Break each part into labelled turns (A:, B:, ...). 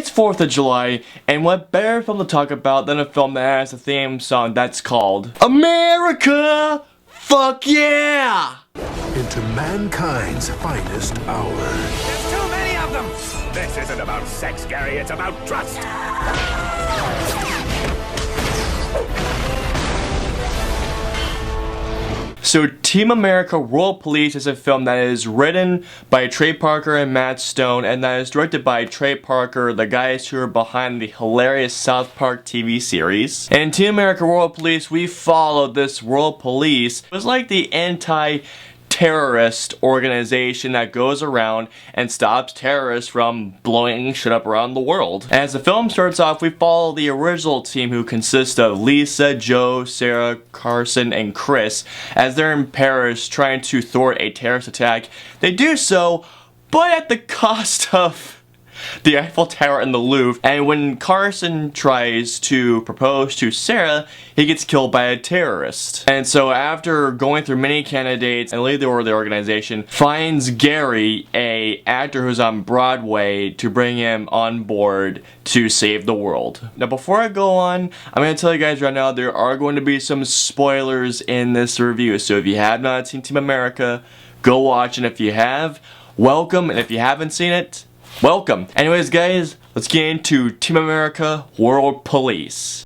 A: It's 4th of July, and what better film to talk about than a film that has a theme song that's called America Fuck Yeah!
B: Into mankind's finest hour.
C: There's too many of them! This isn't about sex, Gary, it's about trust!
A: So Team America World Police is a film that is written by Trey Parker and Matt Stone, and that is directed by Trey Parker, the guys who are behind the hilarious South Park TV series. And in Team America World Police, we followed this world police. It was like the anti-terrorist organization that goes around and stops terrorists from blowing shit up around the world. And as the film starts off, we follow the original team, who consists of Lisa, Joe, Sarah, Carson, and Chris, as they're in Paris trying to thwart a terrorist attack. They do so, but at the cost of the Eiffel Tower and the Louvre. And when Carson tries to propose to Sarah, he gets killed by a terrorist. And so after going through many candidates, and leader of the organization finds Gary, a actor who's on Broadway, to bring him on board to save the world. Now before I go on, I'm going to tell you guys right now, there are going to be some spoilers in this review. So if you have not seen Team America, go watch, and if you have, welcome, and if you haven't seen it, welcome. Anyways guys, let's get into Team America World Police.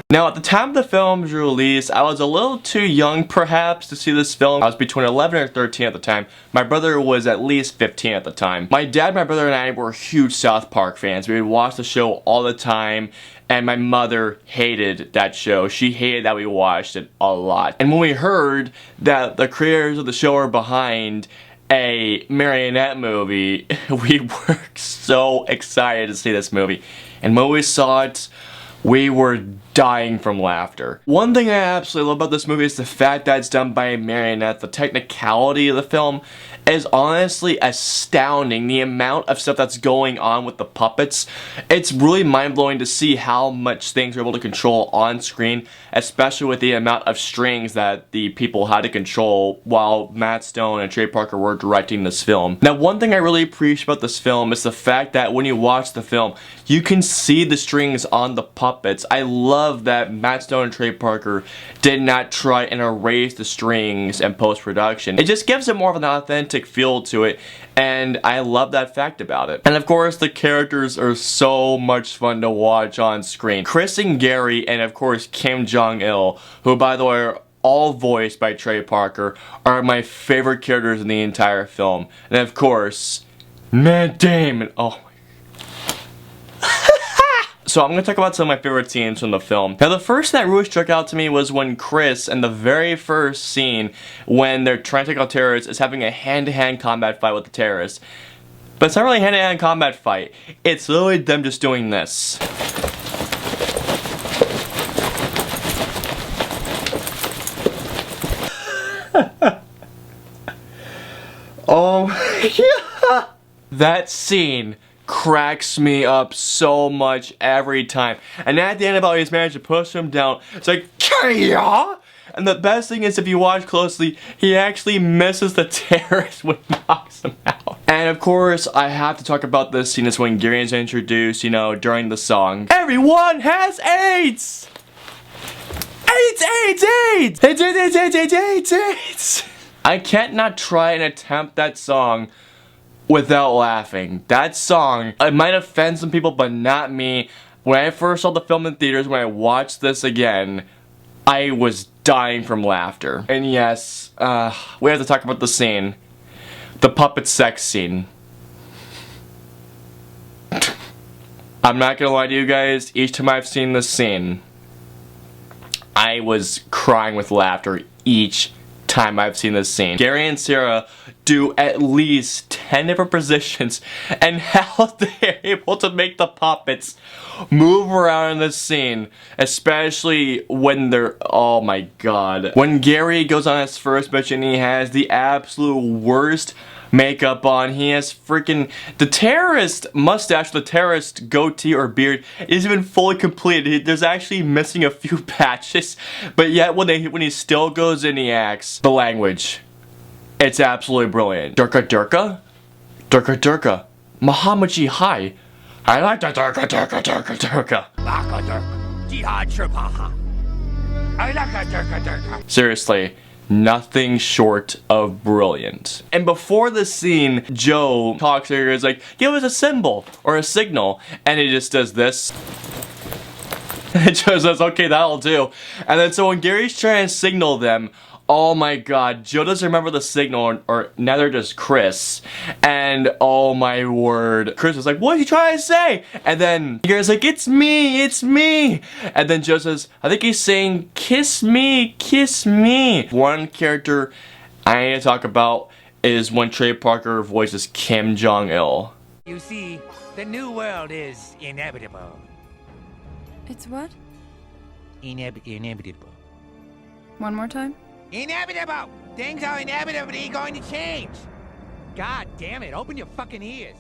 A: Now at the time of the film's release, I was a little too young perhaps to see this film. I was between 11 and 13 at the time. My brother was at least 15 at the time. My dad, my brother, and I were huge South Park fans. We would watch the show all the time, and my mother hated that show. She hated that we watched it a lot. And when we heard that the creators of the show are behind a marionette movie, we were so excited to see this movie. And when we saw it, we were dying from laughter. One thing I absolutely love about this movie is the fact that it's done by a marionette. The technicality of the film is honestly astounding. The amount of stuff that's going on with the puppets, it's really mind-blowing to see how much things are able to control on screen, especially with the amount of strings that the people had to control while Matt Stone and Trey Parker were directing this film. Now one thing I really appreciate about this film is the fact that when you watch the film, you can see the strings on the puppets. I love that Matt Stone and Trey Parker did not try and erase the strings in post-production. It just gives it more of an authentic feel to it, and I love that fact about it. And of course, the characters are so much fun to watch on screen. Chris and Gary, and of course Kim Jong-il, who by the way are all voiced by Trey Parker, are my favorite characters in the entire film. And of course, Matt Damon. Oh my. So I'm going to talk about some of my favorite scenes from the film. Now the first that really struck out to me was when Chris, in the very first scene, when they're trying to take out terrorists, is having a hand-to-hand combat fight with the terrorists. But it's not really a hand-to-hand combat fight. It's literally them just doing this. Oh yeah. That scene cracks me up so much every time. And at the end of all, he's managed to push him down. It's like, yeah! And the best thing is, if you watch closely, he actually misses the terrorist when he knocks him out. And of course, I have to talk about this scene. Is when Gary is introduced, you know, during the song. Everyone has AIDS! AIDS, AIDS, AIDS! AIDS, AIDS, AIDS, AIDS, AIDS, AIDS, AIDS! I can't not try and attempt that song without laughing. That song, it might offend some people, but not me. When I first saw the film in theaters, when I watched this again, I was dying from laughter. And yes, we have to talk about the scene. The puppet sex scene. I'm not gonna lie to you guys, each time I've seen this scene, I was crying with laughter each time I've seen this scene. Gary and Sarah do at least 10 different positions, and how they're able to make the puppets move around in this scene, especially when they're, oh my god. When Gary goes on his first mission, he has the absolute worst makeup on. He has freaking, the terrorist mustache, the terrorist goatee or beard isn't even fully completed. There's actually missing a few patches, but yet when he still goes in, he acts. The language, it's absolutely brilliant. Durka durka, durka durka, Muhammad Jihad. I like the Durka Durka Durka Durka.
C: Jihad Shirpaha. I like a Durka Durka.
A: Seriously, nothing short of brilliant. And before the scene, Joe talks to her, is like, give us a symbol or a signal. And he just does this. And Joe says, okay, that'll do. And then so when Gary's trying to signal them, oh my god, Joe doesn't remember the signal, or neither does Chris. And oh my word, Chris was like, what are you trying to say? And then Gary's like, it's me, it's me. And then Joe says, I think he's saying, kiss me, kiss me. One character I need to talk about is when Trey Parker voices Kim Jong-il.
C: You see, the new world is inevitable.
D: It's what?
C: Inevitable.
D: One more time?
C: Inevitable! Things are inevitably going to change! God damn it, open your fucking ears!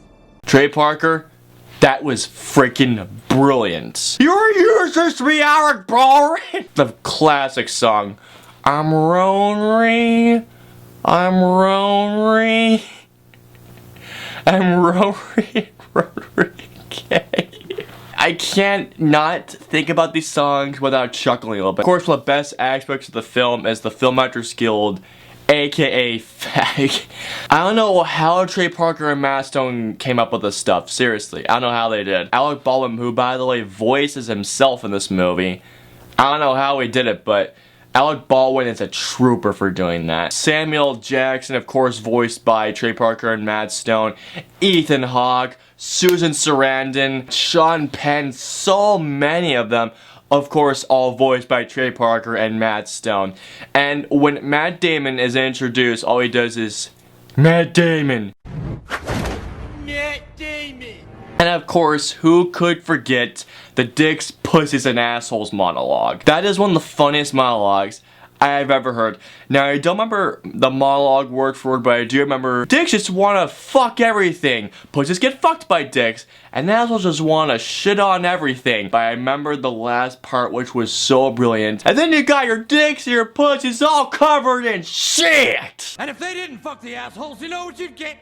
A: Trey Parker, that was freaking brilliant. Your user's 3 hours, bro! The classic song. I'm Rory. I'm Rory. I'm Rory. Rory Gay. I can't not think about these songs without chuckling a little bit. Of course, one of the best aspects of the film is the Film Actors Guild, aka FAG. I don't know how Trey Parker and Matt Stone came up with this stuff, seriously. I don't know how they did. Alec Baldwin, who by the way voices himself in this movie, I don't know how he did it, but Alec Baldwin is a trooper for doing that. Samuel Jackson, of course, voiced by Trey Parker and Matt Stone. Ethan Hawke, Susan Sarandon, Sean Penn, so many of them. Of course, all voiced by Trey Parker and Matt Stone. And when Matt Damon is introduced, all he does is, Matt Damon.
C: Matt Damon!
A: And of course, who could forget the Dicks, Pussies, and Assholes monologue? That is one of the funniest monologues I've ever heard. Now, I don't remember the monologue word for word, but I do remember dicks just wanna fuck everything. Pussies get fucked by dicks, and assholes just wanna shit on everything. But I remember the last part, which was so brilliant. And then you got your dicks and your pussies all covered in shit!
E: And if they didn't fuck the assholes, you know what you'd get?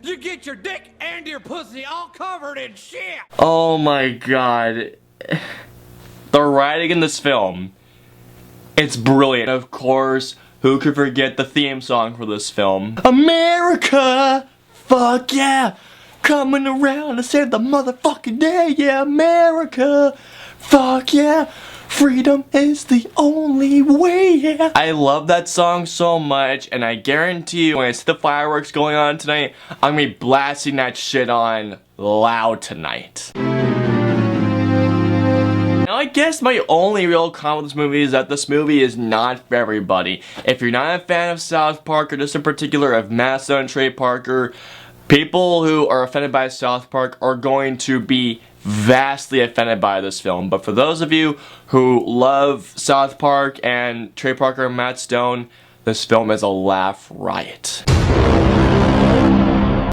E: You get your dick and your pussy all covered in shit!
A: Oh my god. The writing in this film, it's brilliant. Of course, who could forget the theme song for this film? America! Fuck yeah! Coming around to save the motherfucking day, yeah, America! Fuck yeah! Freedom is the only way, yeah! I love that song so much, and I guarantee you when I see the fireworks going on tonight, I'm gonna be blasting that shit on loud tonight. Now, I guess my only real comment with this movie is that this movie is not for everybody. If you're not a fan of South Park, or just in particular of Matt Stone and Trey Parker, people who are offended by South Park are going to be vastly offended by this film. But for those of you who love South Park and Trey Parker and Matt Stone, this film is a laugh riot.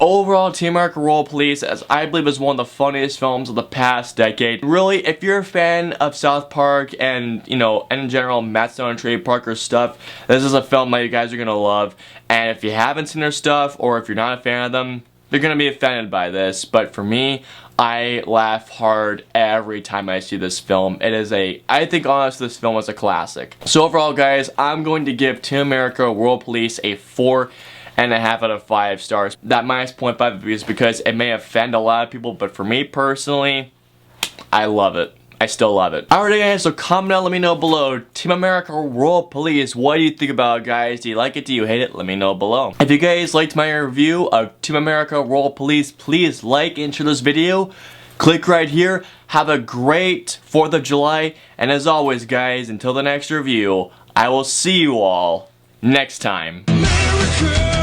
A: Overall, Team America World Police, as I believe, is one of the funniest films of the past decade. Really, if you're a fan of South Park and, you know, in general, Matt Stone and Trey Parker stuff, this is a film that you guys are gonna love. And if you haven't seen their stuff, or if you're not a fan of them, you're gonna be offended by this. But for me, I laugh hard every time I see this film. It is I think honestly this film is a classic. So overall guys, I'm going to give Team America World Police a 4.5 out of 5 stars. That minus 0.5 is because it may offend a lot of people, but for me personally, I love it. I still love it. Alright guys, so comment down, let me know below. Team America World Police, what do you think about it, guys? Do you like it? Do you hate it? Let me know below. If you guys liked my review of Team America World Police, please like and share this video. Click right here. Have a great 4th of July. And as always guys, until the next review, I will see you all next time.
E: America!